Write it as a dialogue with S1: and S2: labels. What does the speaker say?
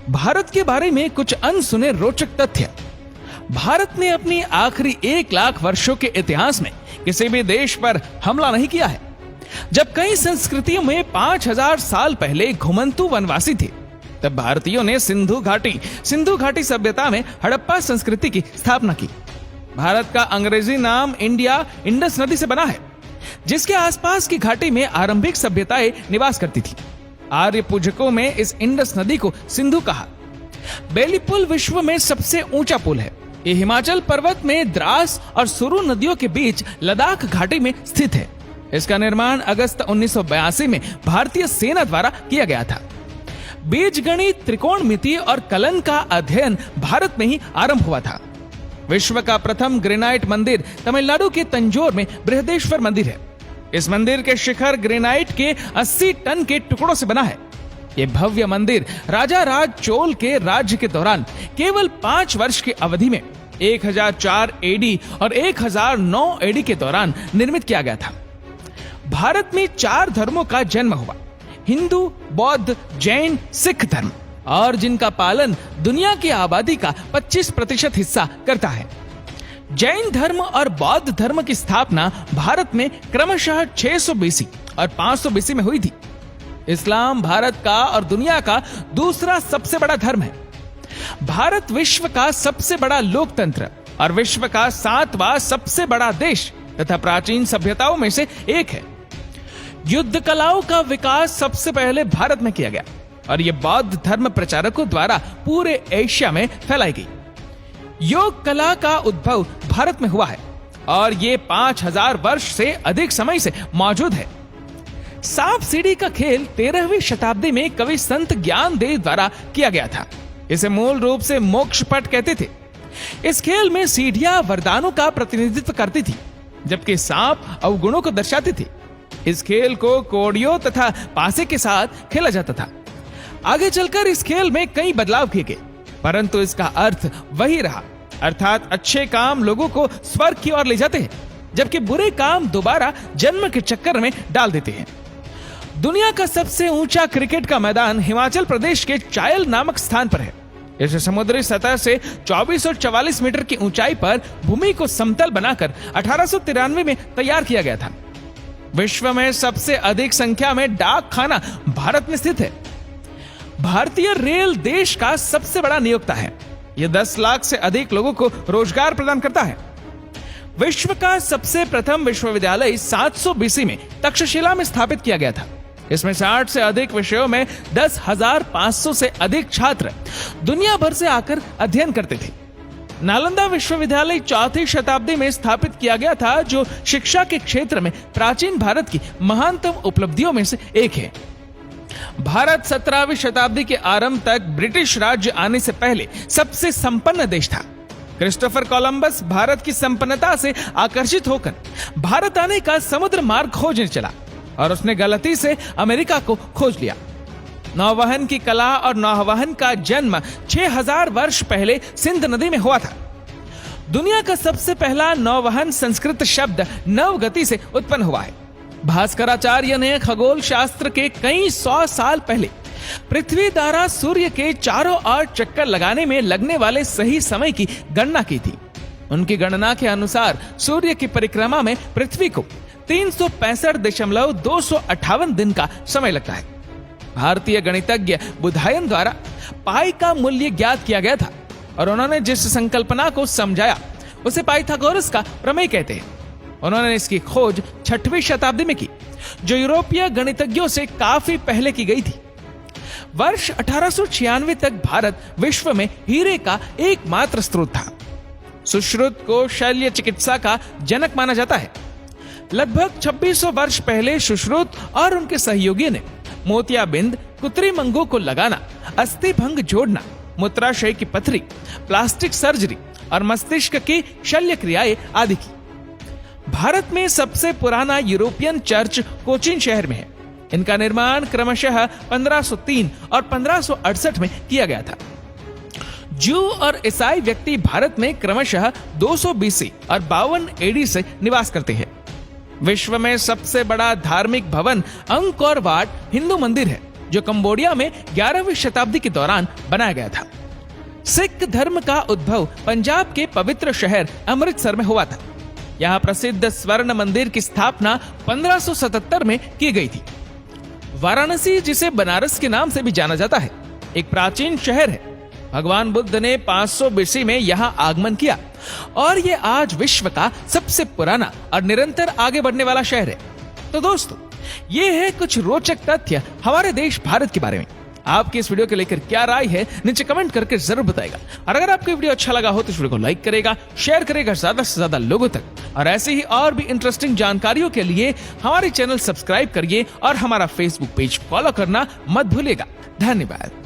S1: भारत के बारे में कुछ अनसुने रोचक तथ्य। भारत ने अपनी आखिरी 1 लाख वर्षों के इतिहास में किसी भी देश पर हमला नहीं किया है। जब कई संस्कृतियों में 5000 साल पहले घुमंतू वनवासी थे, तब भारतीयों ने सिंधु घाटी सभ्यता में हड़प्पा संस्कृति की स्थापना की। भारत का अंग्रेजी नाम इंडिया इंडस नदी से बना है, जिसके आसपास की घाटी में आरंभिक सभ्यताएं निवास करती थी। आर्य पूजकों में इस इंडस नदी को सिंधु कहा। बेली पुल विश्व में सबसे ऊंचा पुल है। ये हिमाचल पर्वत में द्रास और सुरु नदियों के बीच लद्दाख घाटी में स्थित है। इसका निर्माण अगस्त 1982 में भारतीय सेना द्वारा किया गया था। बीजगणित, त्रिकोणमिति और कलन का अध्ययन भारत में ही आरंभ हुआ था। विश्व का प्रथम ग्रेनाइट मंदिर तमिलनाडु के तंजौर में बृहदेश्वर मंदिर है। इस मंदिर के शिखर ग्रेनाइट के 80 टन के टुकड़ों से बना है। यह भव्य मंदिर राजा राज चोल के राज्य के दौरान केवल 5 वर्ष की अवधि में 1004 एडी और 1009 एडी के दौरान निर्मित किया गया था। भारत में 4 धर्मों का जन्म हुआ: हिंदू, बौद्ध, जैन, सिख धर्म, और जिनका पालन दुनिया की आबादी का 25% हिस्सा करता है। जैन धर्म और बौद्ध धर्म की स्थापना भारत में क्रमशः 600 BC और 500 BC में हुई थी। इस्लाम भारत का और दुनिया का दूसरा सबसे बड़ा धर्म है। भारत विश्व का सबसे बड़ा लोकतंत्र और विश्व का 7वां सबसे बड़ा देश तथा प्राचीन सभ्यताओं में से एक है। युद्ध कलाओं का विकास सबसे पहले भारत में किया गया और यह बौद्ध धर्म प्रचारकों द्वारा पूरे एशिया में फैलाई गई। योग कला का उद्भव भारत में हुआ है और ये 5000 वर्ष से अधिक समय से मौजूद है। सांप सीढ़ी का खेल 13वीं शताब्दी में कवि संत ज्ञानदेव द्वारा किया गया था। इसे मूल रूप से मोक्ष पट कहते थे। इस खेल में सीढ़ियां वरदानों का प्रतिनिधित्व करती थी, जबकि सांप अवगुणों को दर्शाती थी। इस खेल को कोड़ियों तथा पासे के साथ खेला जाता था। आगे चलकर इस खेल में कई बदलाव किए गए, परंतु इसका अर्थ वही रहा, अर्थात अच्छे काम लोगों को स्वर्ग की ओर ले जाते हैं, जबकि बुरे काम दोबारा जन्म के चक्कर में डाल देते हैं। दुनिया का सबसे ऊंचा क्रिकेट का मैदान हिमाचल प्रदेश के चायल नामक स्थान पर है। इसे समुद्री सतह से 2444 मीटर की ऊंचाई पर भूमि को समतल बनाकर 1893 में तैयार किया गया था। विश्व में सबसे अधिक संख्या में डाक खाना भारत में स्थित है। भारतीय रेल देश का सबसे बड़ा नियोक्ता है। यह 10 लाख से अधिक लोगों को रोजगार प्रदान करता है। विश्व का सबसे प्रथम विश्वविद्यालय 700 BC में तक्षशिला में स्थापित किया गया था। इसमें 60 से अधिक विषयों में 10,500 से अधिक छात्र दुनिया भर से आकर अध्ययन करते थे। नालंदा विश्वविद्यालय 4वीं शताब्दी में स्थापित किया गया था, जो शिक्षा के क्षेत्र में प्राचीन भारत की महानतम उपलब्धियों में से एक है। भारत 17वीं शताब्दी के आरंभ तक ब्रिटिश राज्य आने से पहले सबसे संपन्न देश था। क्रिस्टोफर कोलंबस भारत की संपन्नता से आकर्षित होकर भारत आने का समुद्र मार्ग खोजने चला और उसने गलती से अमेरिका को खोज लिया। नौवहन की कला और नौवहन का जन्म 6000 वर्ष पहले सिंध नदी में हुआ था। दुनिया का सबसे पहला नौवहन संस्कृत शब्द नवगति से उत्पन्न हुआ है। भास्कराचार्य ने खगोल शास्त्र के कई 100 साल पहले पृथ्वी द्वारा सूर्य के चारों ओर चक्कर लगाने में लगने वाले सही समय की गणना की थी। उनकी गणना के अनुसार सूर्य की परिक्रमा में पृथ्वी को 365.258 दिन का समय लगता है। भारतीय गणितज्ञ बुधायन द्वारा पाई का मूल्य ज्ञात किया गया था और उन्होंने जिस संकल्पना को समझाया उसे पाइथागोरस का प्रमेय कहते हैं। उन्होंने इसकी खोज 6वीं शताब्दी में की, जो यूरोपीय गणितज्ञों से काफी पहले की गई थी। वर्ष 1896 तक भारत विश्व में हीरे का एकमात्र स्रोत था। सुश्रुत को शल्य चिकित्सा का जनक माना जाता है। लगभग 2600 वर्ष पहले सुश्रुत और उनके सहयोगी ने मोतियाबिंद, कुत्रीमंगों को लगाना, अस्थि भंग जोड़ना, मूत्राशय की पथरी, प्लास्टिक सर्जरी और मस्तिष्क की शल्य क्रियाएं आदि की। भारत में सबसे पुराना यूरोपियन चर्च कोचीन शहर में है। इनका निर्माण क्रमशः 1503 और 1568 में किया गया था। जू और ईसाई व्यक्ति भारत में क्रमशः 200 BC और 52 AD से निवास करते हैं। विश्व में सबसे बड़ा धार्मिक भवन अंकोर वाट हिंदू मंदिर है। जो कंबोडिया में 11वीं शताब्दी के दौरान बनाया गया था। सिख धर्म का उद्भव पंजाब के पवित्र शहर अमृतसर में हुआ था। यहाँ प्रसिद्ध स्वर्ण मंदिर की स्थापना 1577 में की गई थी। वाराणसी, जिसे बनारस के नाम से भी जाना जाता है, एक प्राचीन शहर है। भगवान बुद्ध ने 500 BC में यहाँ आगमन किया और ये आज विश्व का सबसे पुराना और निरंतर आगे बढ़ने वाला शहर है। तो दोस्तों, ये है कुछ रोचक तथ्य हमारे देश भारत के बारे में। आपकी इस वीडियो को लेकर क्या राय है, नीचे कमेंट करके जरूर बताएगा। और अगर आपको वीडियो अच्छा लगा हो तो इस वीडियो को लाइक करेगा, शेयर करेगा ज्यादा से ज्यादा लोगों तक। और ऐसे ही और भी इंटरेस्टिंग जानकारियों के लिए हमारे चैनल सब्सक्राइब करिए और हमारा फेसबुक पेज फॉलो करना मत भूलिएगा। धन्यवाद।